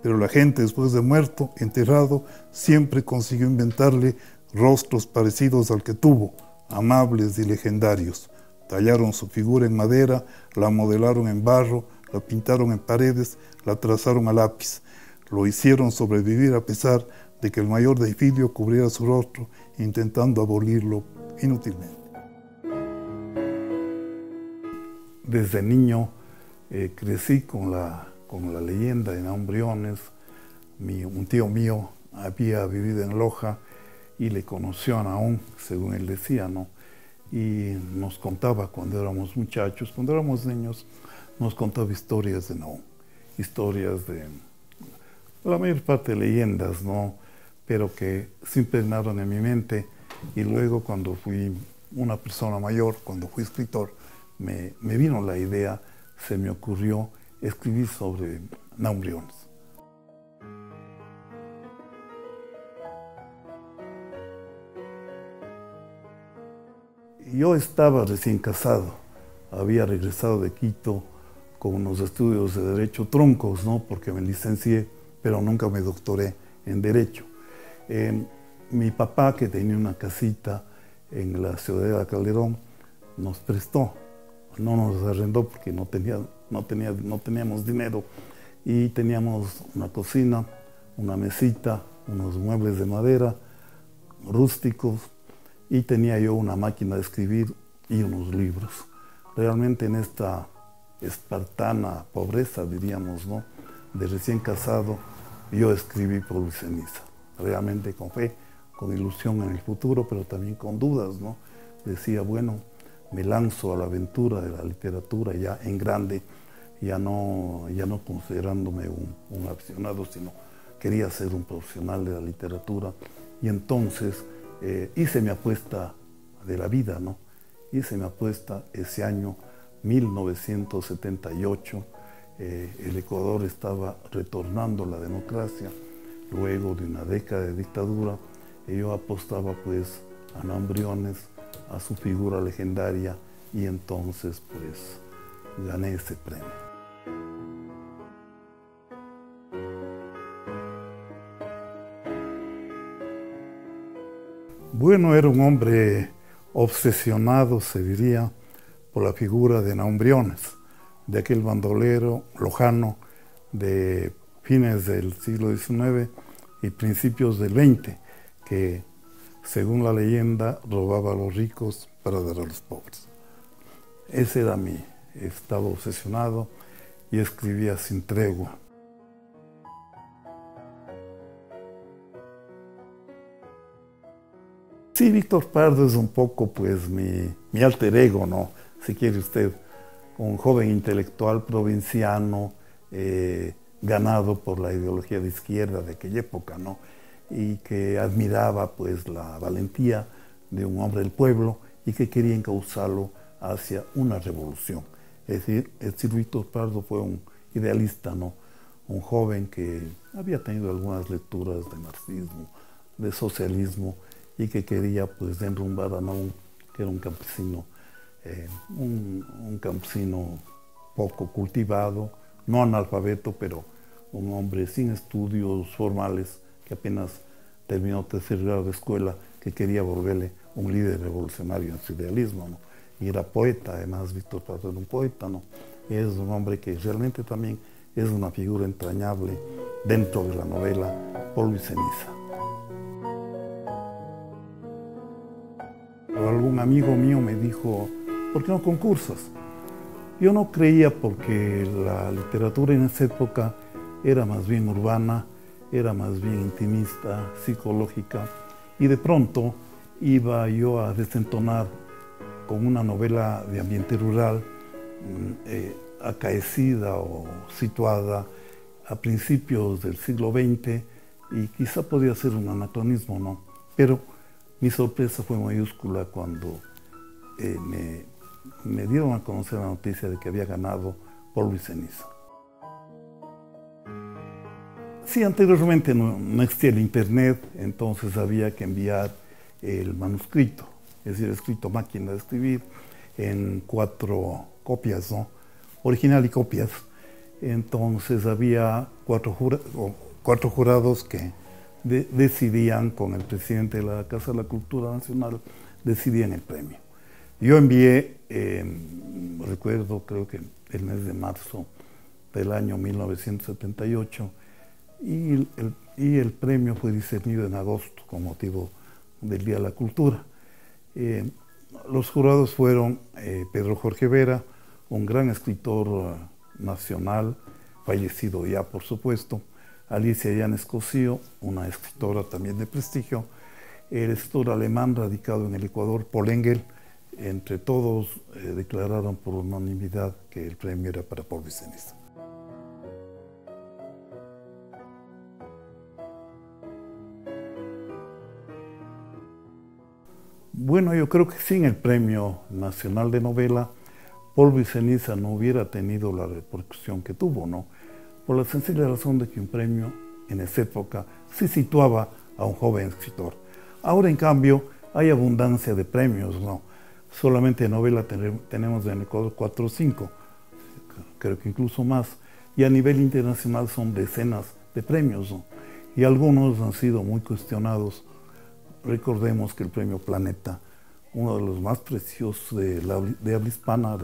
pero la gente después de muerto, enterrado, siempre consiguió inventarle rostros parecidos al que tuvo, amables y legendarios. Tallaron su figura en madera, la modelaron en barro, la pintaron en paredes, la trazaron a lápiz. Lo hicieron sobrevivir a pesar de que el mayor Deifilio cubriera su rostro, intentando abolirlo inútilmente. Desde niño crecí con la leyenda de Naum Briones. Un tío mío había vivido en Loja y le conoció a Naum, según él decía, ¿no? Y nos contaba cuando éramos muchachos, cuando éramos niños, nos contaba historias de Naum, historias de la mayor parte de leyendas, ¿no? Pero que se impregnaron en mi mente, y luego cuando fui una persona mayor, cuando fui escritor, me vino la idea, se me ocurrió escribir sobre Naum Briones. Yo estaba recién casado, había regresado de Quito con unos estudios de Derecho troncos, ¿no? Porque me licencié, pero nunca me doctoré en Derecho. Mi papá, que tenía una casita en la ciudad de Calderón, nos prestó, no nos arrendó porque no teníamos dinero, y teníamos una cocina, una mesita, unos muebles de madera rústicos, y tenía yo una máquina de escribir y unos libros. Realmente en esta espartana pobreza, diríamos, ¿no?, de recién casado, yo escribí Polvo y Ceniza, realmente con fe, con ilusión en el futuro, pero también con dudas, ¿no? Decía, bueno, me lanzo a la aventura de la literatura ya en grande, ya no considerándome un aficionado, sino quería ser un profesional de la literatura. Y entonces hice mi apuesta de la vida, ¿no? Hice mi apuesta ese año 1978. El Ecuador estaba retornando a la democracia luego de una década de dictadura, y yo apostaba pues a Naum Briones, a su figura legendaria, y entonces pues gané ese premio. Bueno, era un hombre obsesionado, se diría, por la figura de Naum Briones, de aquel bandolero lojano de fines del siglo XIX y principios del XX, que, según la leyenda, robaba a los ricos para dar a los pobres. Ese era mí, estaba obsesionado y escribía sin tregua. Sí, Víctor Pardo es un poco pues mi alter ego, ¿no? Si quiere usted, un joven intelectual provinciano, ganado por la ideología de izquierda de aquella época, ¿no? Y que admiraba pues la valentía de un hombre del pueblo y que quería encauzarlo hacia una revolución. Es decir, Víctor Pardo fue un idealista, ¿no? Un joven que había tenido algunas lecturas de marxismo, de socialismo, y que quería pues enrumbar a Naum, que era un campesino, un campesino poco cultivado, no analfabeto, pero un hombre sin estudios formales, que apenas terminó tercer grado de escuela, que quería volverle un líder revolucionario en su idealismo, ¿no? Y era poeta, además Víctor Pardo era un poeta, ¿no? Y es un hombre que realmente también es una figura entrañable dentro de la novela Polvo y Ceniza. Algún amigo mío me dijo, ¿por qué no concursas? Yo no creía, porque la literatura en esa época era más bien urbana, era más bien intimista, psicológica, y de pronto iba yo a desentonar con una novela de ambiente rural, acaecida o situada a principios del siglo XX, y quizá podía ser un anacronismo, ¿no? Pero mi sorpresa fue mayúscula cuando me dieron a conocer la noticia de que había ganado Polvo y Ceniza. Sí, anteriormente no existía el internet, entonces había que enviar el manuscrito, es decir, escrito a máquina de escribir, en 4 copias, ¿no? Original y copias. Entonces había cuatro jurados que decidían, con el presidente de la Casa de la Cultura Nacional, decidían el premio. Yo envié, recuerdo, creo que el mes de marzo del año 1978, y el premio fue discernido en agosto con motivo del Día de la Cultura. Los jurados fueron Pedro Jorge Vera, un gran escritor nacional, fallecido ya por supuesto, Alicia Llanes Cosío, una escritora también de prestigio, el escritor alemán radicado en el Ecuador, Paul Engel. Entre todos declararon por unanimidad que el premio era para Paul Viceniza. Bueno, yo creo que sin el Premio Nacional de Novela, Paul Viceniza no hubiera tenido la repercusión que tuvo, ¿no? Por la sencilla razón de que un premio en esa época sí situaba a un joven escritor. Ahora, en cambio, hay abundancia de premios, ¿no? Solamente de novela tenemos en Ecuador 4 o 5, creo que incluso más, y a nivel internacional son decenas de premios, ¿no? Y algunos han sido muy cuestionados. Recordemos que el premio Planeta, uno de los más preciosos de habla hispana,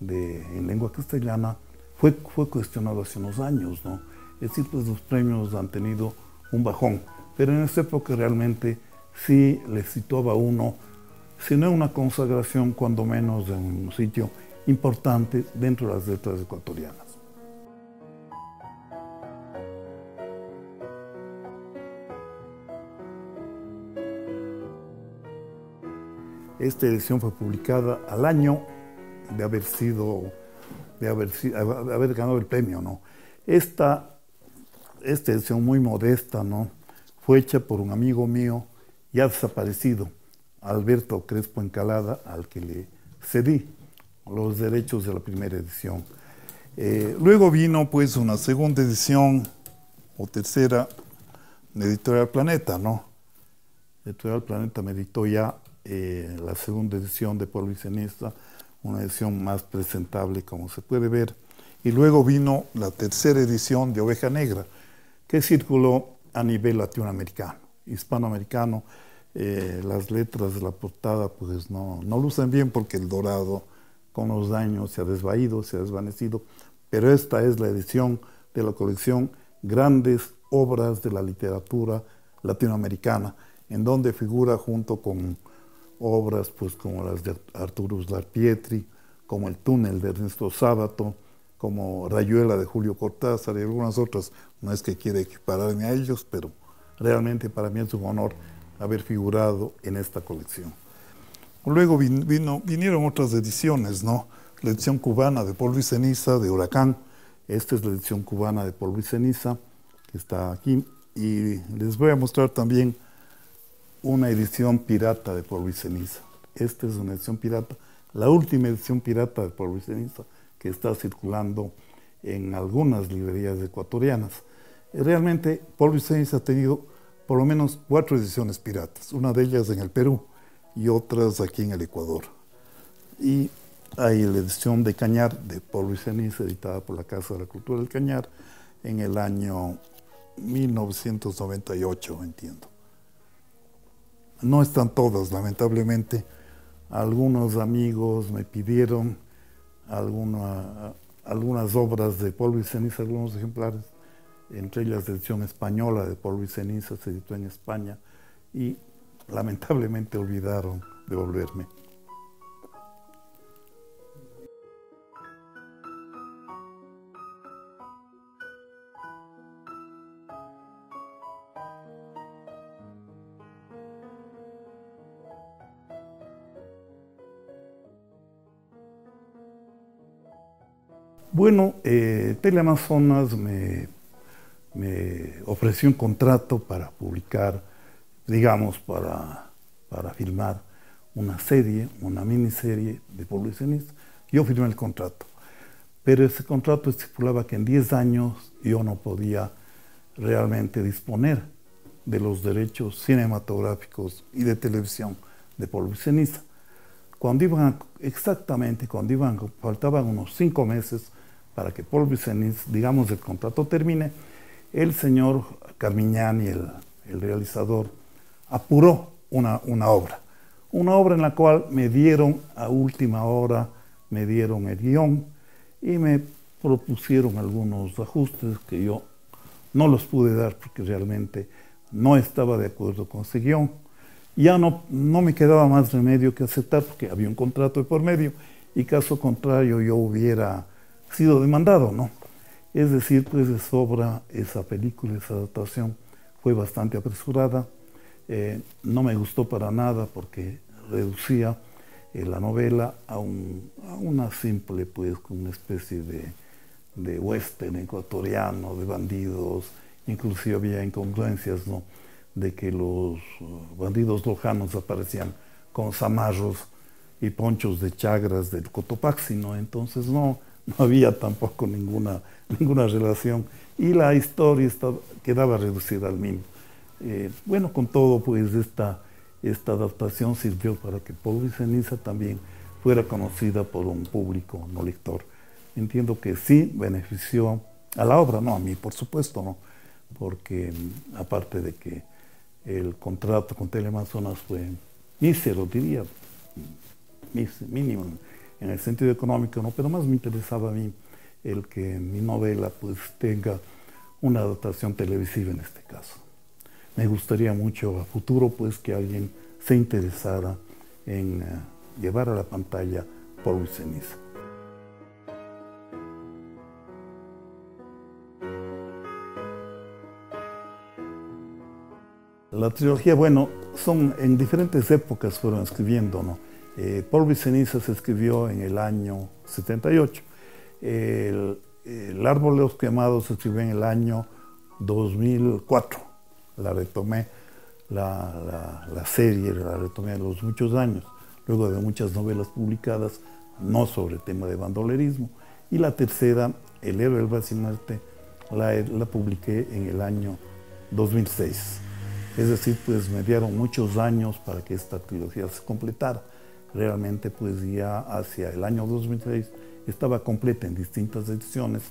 en lengua castellana, fue cuestionado hace unos años, ¿no? Es decir, pues los premios han tenido un bajón, pero en esa época realmente sí le situaba a uno, si no una consagración, cuando menos en un sitio importante dentro de las letras ecuatorianas. Esta edición fue publicada al año de haber ganado el premio, ¿no? Esta edición muy modesta, ¿no? Fue hecha por un amigo mío ya desaparecido, Alberto Crespo Encalada, al que le cedí los derechos de la primera edición. Luego vino pues una segunda edición o tercera de Editorial Planeta, ¿no? Editorial Planeta me editó ya la segunda edición de Paul Viceniza, una edición más presentable, como se puede ver. Y luego vino la tercera edición de Oveja Negra, que circuló a nivel latinoamericano, hispanoamericano. Las letras de la portada pues no lucen bien porque el dorado con los años se ha desvaído, se ha desvanecido, pero esta es la edición de la colección Grandes Obras de la Literatura Latinoamericana, en donde figura junto con obras pues como las de Arturo Uslar Pietri, como El Túnel de Ernesto Sábato, como Rayuela de Julio Cortázar y algunas otras. No es que quiera equipararme a ellos, pero realmente para mí es un honor haber figurado en esta colección. Luego vinieron otras ediciones, ¿no? La edición cubana de Paul Viceniza, de Huracán. Esta es la edición cubana de Paul Viceniza, que está aquí. Y les voy a mostrar también una edición pirata de Paul Viceniza. Esta es una edición pirata, la última edición pirata de Paul Viceniza, que está circulando en algunas librerías ecuatorianas. Realmente Paul Viceniza ha tenido por lo menos 4 ediciones piratas, una de ellas en el Perú y otras aquí en el Ecuador. Y hay la edición de Cañar de Paul Viceniza, editada por la Casa de la Cultura del Cañar en el año 1998, entiendo. No están todas, lamentablemente. Algunos amigos me pidieron algunas obras de Paul Viceniza, algunos ejemplares, entre ellas la edición española de Paul Viceniza, se editó en España, y lamentablemente olvidaron devolverme. Bueno, Teleamazonas me ofreció un contrato para publicar, digamos, para filmar una serie, una miniserie de Paul Viceniza. Yo firmé el contrato, pero ese contrato estipulaba que en 10 años yo no podía realmente disponer de los derechos cinematográficos y de televisión de Paul Viceniza. Faltaban unos 5 meses para que Polvo y Ceniza, digamos, el contrato termine, el señor Carmignani, el realizador, apuró una obra en la cual me dieron a última hora, me dieron el guión y me propusieron algunos ajustes que yo no los pude dar porque realmente no estaba de acuerdo con ese guión. Ya no me quedaba más remedio que aceptar porque había un contrato de por medio y caso contrario yo hubiera sido demandado, ¿no? Es decir, pues de sobra esa película, esa adaptación fue bastante apresurada. No me gustó para nada porque reducía la novela a una simple, pues, una especie de western ecuatoriano, de bandidos. Inclusive había incongruencias, ¿no? De que los bandidos lojanos aparecían con zamarros y ponchos de chagras del Cotopaxi, ¿no? Entonces no había tampoco ninguna relación y la historia quedaba reducida al mínimo. Bueno, con todo, pues esta adaptación sirvió para que Polvo y Ceniza también fuera conocida por un público no lector. Entiendo que sí benefició a la obra, no a mí, por supuesto, no, porque aparte de que el contrato con Teleamazonas fue mísero, diría, mínimo en el sentido económico, ¿no? Pero más me interesaba a mí el que mi novela pues tenga una adaptación televisiva en este caso. Me gustaría mucho a futuro pues que alguien se interesara en llevar a la pantalla Polvo y Ceniza. La trilogía, bueno, son en diferentes épocas fueron escribiendo, ¿no? Polvo y Ceniza se escribió en el año 78. El Árbol de los Quemados se escribió en el año 2004. La retomé, la serie la retomé a los muchos años, luego de muchas novelas publicadas, no sobre el tema de bandolerismo. Y la tercera, El Héroe del Bacinarte, la publiqué en el año 2006. Es decir, pues me dieron muchos años para que esta trilogía se completara. Realmente, pues ya hacia el año 2006 estaba completa en distintas ediciones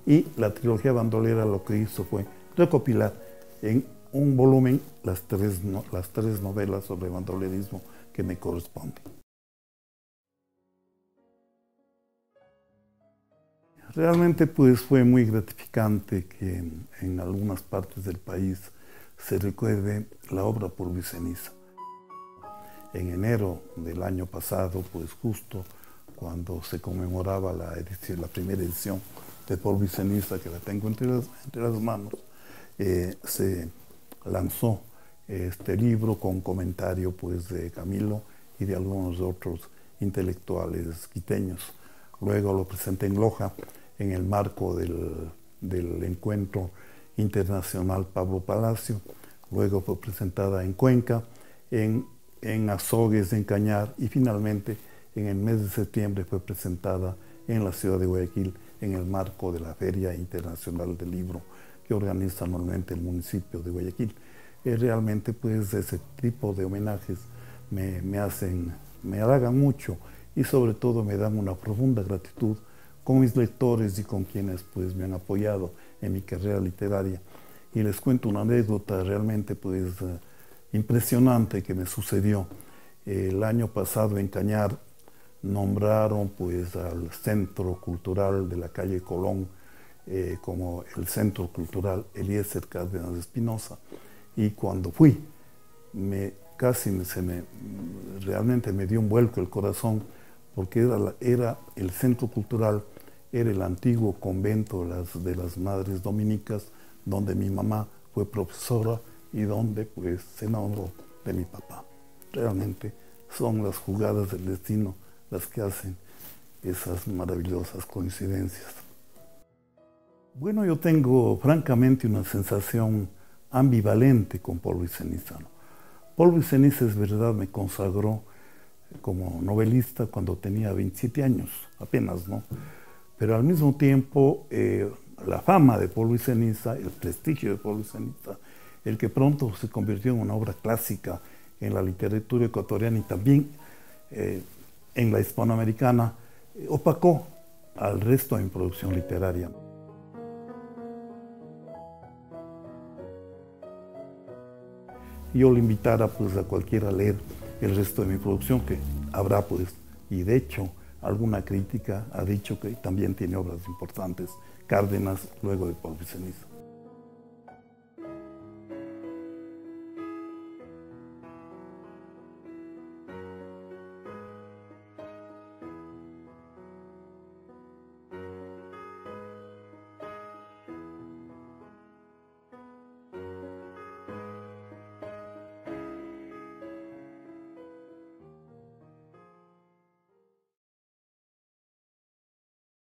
y la trilogía bandolera lo que hizo fue recopilar en un volumen las tres novelas sobre bandolerismo que me corresponden. Realmente, pues fue muy gratificante que en algunas partes del país se recuerde la obra Polvo y Ceniza. En enero del año pasado, pues justo cuando se conmemoraba la primera edición de Polvo y Ceniza, que la tengo entre las manos, se lanzó este libro con comentario pues, de Camilo y de algunos otros intelectuales quiteños. Luego lo presenté en Loja en el marco del encuentro internacional Pablo Palacio. Luego fue presentada en Cuenca, en Azogues, en Cañar, y finalmente en el mes de septiembre fue presentada en la ciudad de Guayaquil en el marco de la Feria Internacional del Libro que organiza anualmente el municipio de Guayaquil. Realmente pues ese tipo de homenajes me halagan mucho y sobre todo me dan una profunda gratitud con mis lectores y con quienes pues me han apoyado en mi carrera literaria. Y les cuento una anécdota realmente pues impresionante que me sucedió. El año pasado en Cañar nombraron pues al Centro Cultural de la calle Colón como el Centro Cultural Eliezer Cárdenas de Espinosa. Y cuando fui, realmente me dio un vuelco el corazón, porque era el Centro Cultural, era el antiguo convento de las Madres Dominicas, donde mi mamá fue profesora y donde pues se enamoró de mi papá. Realmente son las jugadas del destino las que hacen esas maravillosas coincidencias. Bueno, yo tengo francamente una sensación ambivalente con Polvo y Ceniza. Polvo y Ceniza, es verdad, me consagró como novelista cuando tenía 27 años, apenas, ¿no? Pero al mismo tiempo, la fama de Polvo y Ceniza, el prestigio de Polvo y Ceniza, el que pronto se convirtió en una obra clásica en la literatura ecuatoriana y también en la hispanoamericana, opacó al resto de mi producción literaria. Yo le invitara pues a cualquiera a leer el resto de mi producción, que habrá pues, y de hecho alguna crítica ha dicho que también tiene obras importantes, Cárdenas, luego de Paul Viceniza.